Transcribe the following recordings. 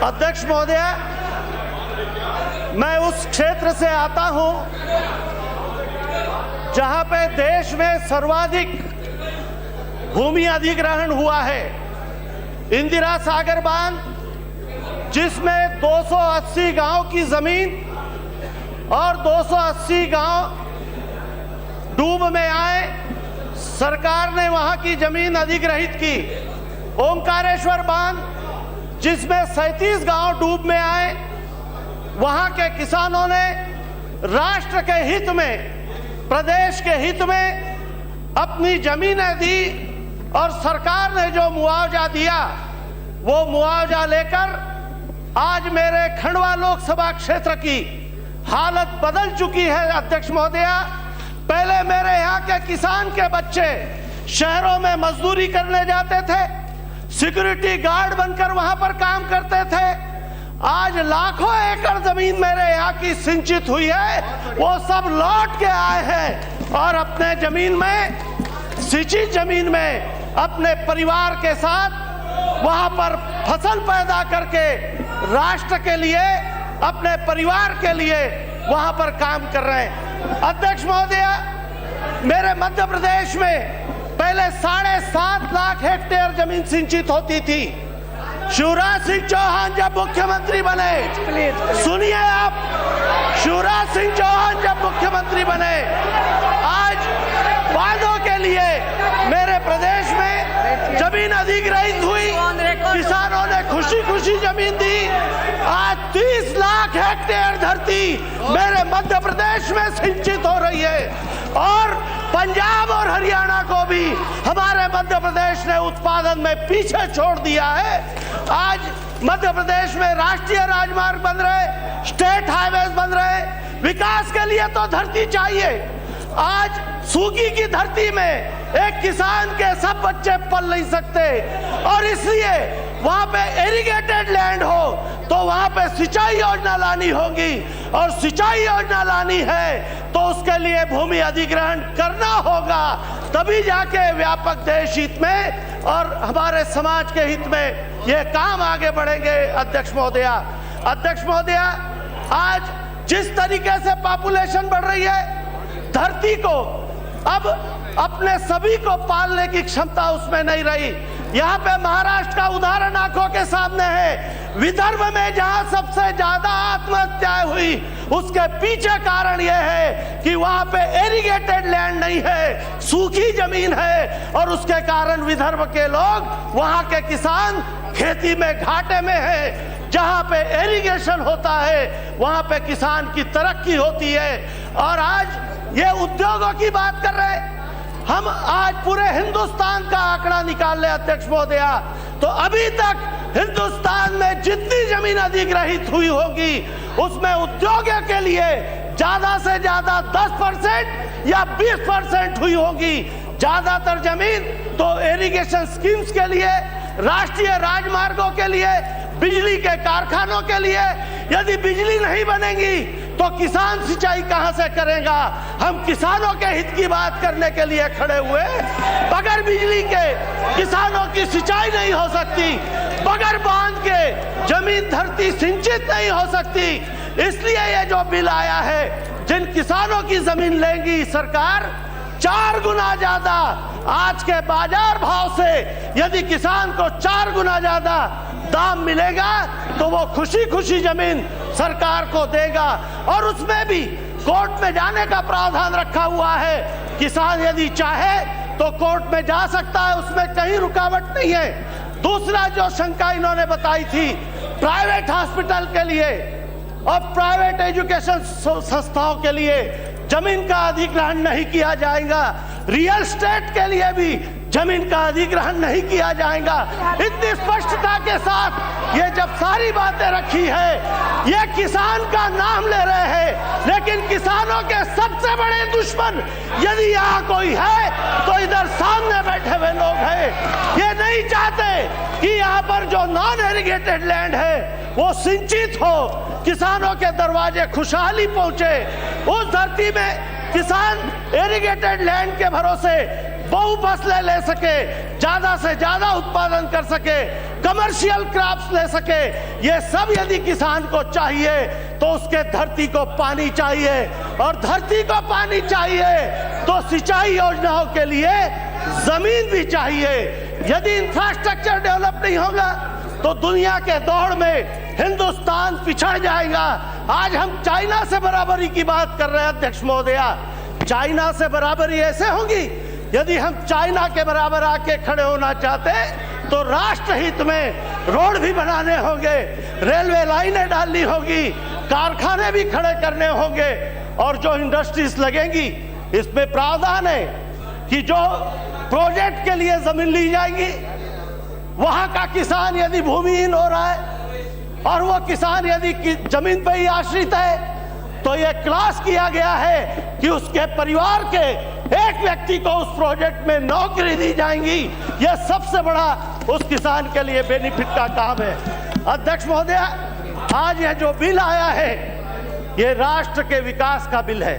अध्यक्ष महोदय, मैं उस क्षेत्र से आता हूं जहां पे देश में सर्वाधिक भूमि अधिग्रहण हुआ है। इंदिरा सागर बांध, जिसमें 280 गांव की जमीन और 280 गांव डूब में आए, सरकार ने वहां की जमीन अधिग्रहित की। ओंकारेश्वर बांध, जिसमें 37 गांव डूब में आए, वहां के किसानों ने राष्ट्र के हित में, प्रदेश के हित में अपनी जमीनें दी और सरकार ने जो मुआवजा दिया वो मुआवजा लेकर आज मेरे खंडवा लोकसभा क्षेत्र की हालत बदल चुकी है। अध्यक्ष महोदय, पहले मेरे यहाँ के किसान के बच्चे शहरों में मजदूरी करने जाते थे, सिक्योरिटी गार्ड बनकर वहां पर काम करते थे। आज लाखों एकड़ जमीन मेरे यहाँ की सिंचित हुई है, वो सब लौट के आए हैं और अपने जमीन में, सिंचित जमीन में अपने परिवार के साथ वहां पर फसल पैदा करके राष्ट्र के लिए, अपने परिवार के लिए वहां पर काम कर रहे हैं। अध्यक्ष महोदय, मेरे मध्य प्रदेश में पहले 7.5 लाख हेक्टेयर जमीन सिंचित होती थी। शिवराज सिंह चौहान जब मुख्यमंत्री बने, सुनिए आप, शिवराज सिंह चौहान जब मुख्यमंत्री बने, आज वादों के लिए मेरे प्रदेश में जमीन अधिग्रहित हुई, किसानों ने खुशी खुशी जमीन दी। आज 30 लाख हेक्टेयर धरती मेरे मध्य प्रदेश में सिंचित हो रही है और पंजाब और हरियाणा को भी हमारे मध्य प्रदेश ने उत्पादन में पीछे छोड़ दिया है। आज मध्य प्रदेश में राष्ट्रीय राजमार्ग बन रहे, स्टेट हाईवेज बन रहे, विकास के लिए तो धरती चाहिए। आज सूखी की धरती में एक किसान के सब बच्चे पल नहीं सकते और इसलिए वहां पे इरिगेटेड लैंड हो तो वहां पे सिंचाई योजना लानी होगी और सिंचाई योजना लानी है तो उसके लिए भूमि अधिग्रहण करना होगा, तभी जाके व्यापक देश हित में और हमारे समाज के हित में ये काम आगे बढ़ेंगे। अध्यक्ष महोदय, आज जिस तरीके से पॉपुलेशन बढ़ रही है, धरती को अब अपने सभी को पालने की क्षमता उसमें नहीं रही। यहाँ पे महाराष्ट्र का उदाहरण आंखों के सामने है। विदर्भ में जहाँ सबसे ज्यादा आत्महत्याएं हुई, उसके पीछे कारण यह है कि वहां पे इरिगेटेड लैंड नहीं है, सूखी जमीन है और उसके कारण विदर्भ के लोग, वहां के किसान खेती में घाटे में है। जहां पे इरिगेशन होता है वहां पे किसान की तरक्की होती है। और आज ये उद्योगों की बात कर रहे हैं, हम आज पूरे हिंदुस्तान का आंकड़ा निकाल ले अध्यक्ष महोदय, तो अभी तक हिंदुस्तान में जितनी जमीन अधिग्रहित हुई होगी उसमें उद्योगों के लिए ज्यादा से ज्यादा 10% या 20% हुई होगी। ज्यादातर जमीन तो इरिगेशन स्कीम्स के लिए, राष्ट्रीय राजमार्गों के लिए, बिजली के कारखानों के लिए। यदि बिजली नहीं बनेगी तो किसान सिंचाई कहां से करेगा? हम किसानों के हित की बात करने के लिए खड़े हुए। बगैर बिजली के किसानों की सिंचाई नहीं हो सकती, बगैर बांध के जमीन धरती सिंचित नहीं हो सकती। इसलिए ये जो बिल आया है, जिन किसानों की जमीन लेंगी सरकार 4 गुना ज्यादा आज के बाजार भाव से, यदि किसान को 4 गुना ज्यादा दाम मिलेगा तो वो खुशी खुशी जमीन सरकार को देगा और उसमें भी कोर्ट में जाने का प्रावधान रखा हुआ है। किसान यदि चाहे तो कोर्ट में जा सकता है, उसमें कहीं रुकावट नहीं है। दूसरा जो शंका इन्होंने बताई थी, प्राइवेट हॉस्पिटल के लिए और प्राइवेट एजुकेशन संस्थाओं के लिए जमीन का अधिग्रहण नहीं किया जाएगा, रियल एस्टेट के लिए भी जमीन का अधिग्रहण नहीं किया जाएगा। इतनी स्पष्टता के साथ ये जब सारी बातें रखी है, ये किसान का नाम ले रहे हैं, लेकिन किसानों के सबसे बड़े दुश्मन यदि यहाँ कोई है तो इधर सामने बैठे हुए लोग हैं। ये नहीं चाहते कि यहाँ पर जो नॉन इरिगेटेड लैंड है वो सिंचित हो, किसानों के दरवाजे खुशहाली पहुंचे। उस धरती में किसान इरिगेटेड लैंड के भरोसे बहु फसलें ले सके, ज्यादा से ज्यादा उत्पादन कर सके, कमर्शियल क्रॉप्स ले सके, ये सब यदि किसान को चाहिए तो उसके धरती को पानी चाहिए, और धरती को पानी चाहिए तो सिंचाई योजनाओं के लिए जमीन भी चाहिए। यदि इंफ्रास्ट्रक्चर डेवलप नहीं होगा तो दुनिया के दौड़ में हिंदुस्तान पिछड़ जाएगा। आज हम चाइना से बराबरी की बात कर रहे हैं अध्यक्ष महोदया। चाइना से बराबरी ऐसे होगी, यदि हम चाइना के बराबर आके खड़े होना चाहते तो राष्ट्र हित में रोड भी बनाने होंगे, रेलवे लाइनें डालनी होगी, कारखाने भी खड़े करने होंगे, और जो इंडस्ट्रीज लगेंगी इसमें प्रावधान है कि जो प्रोजेक्ट के लिए जमीन ली जाएगी, वहां का किसान यदि भूमिहीन हो रहा है और वो किसान यदि जमीन पर ही आश्रित है तो यह क्लास किया गया है कि उसके परिवार के एक व्यक्ति को उस प्रोजेक्ट में नौकरी दी जाएंगी। यह सबसे बड़ा उस किसान के लिए बेनिफिट का काम है। अध्यक्ष महोदया, आज यह जो बिल आया है ये राष्ट्र के विकास का बिल है,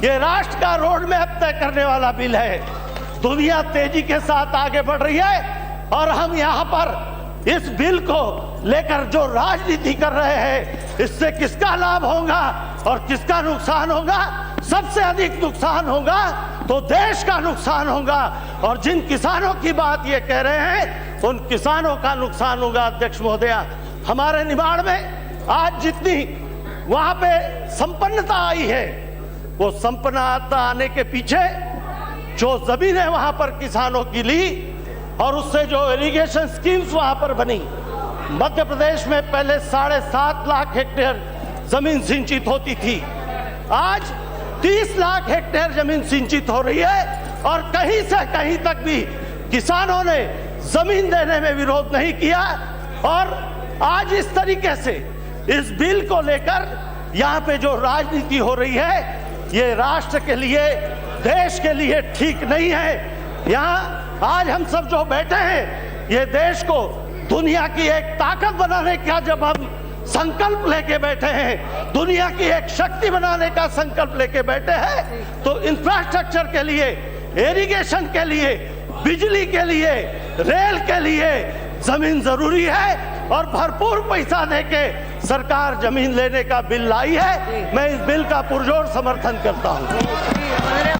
ये राष्ट्र का रोड मैप तय करने वाला बिल है। दुनिया तेजी के साथ आगे बढ़ रही है और हम यहाँ पर इस बिल को लेकर जो राजनीति कर रहे हैं, इससे किसका लाभ होगा और किसका नुकसान होगा? सबसे अधिक नुकसान होगा तो देश का नुकसान होगा, और जिन किसानों की बात ये कह रहे हैं उन किसानों का नुकसान होगा। अध्यक्ष महोदया, हमारे निमाड़ में आज जितनी वहां पे संपन्नता आई है, वो संपन्नता आने के पीछे जो जमीनें वहां पर किसानों की ली और उससे जो इरिगेशन स्कीम्स वहां पर बनी, मध्य प्रदेश में पहले 7.5 लाख हेक्टेयर जमीन सिंचित होती थी, आज 30 लाख हेक्टेयर जमीन सिंचित हो रही है, और कहीं से कहीं तक भी किसानों ने जमीन देने में विरोध नहीं किया। और आज इस तरीके से इस बिल को लेकर यहाँ पे जो राजनीति हो रही है, ये राष्ट्र के लिए, देश के लिए ठीक नहीं है। यहाँ आज हम सब जो बैठे हैं, ये देश को दुनिया की एक ताकत बनाने का जब हम संकल्प लेके बैठे हैं, दुनिया की एक शक्ति बनाने का संकल्प लेके बैठे हैं, तो इंफ्रास्ट्रक्चर के लिए, इरिगेशन के लिए, बिजली के लिए, रेल के लिए जमीन जरूरी है, और भरपूर पैसा देके सरकार जमीन लेने का बिल लाई है। मैं इस बिल का पुरजोर समर्थन करता हूं।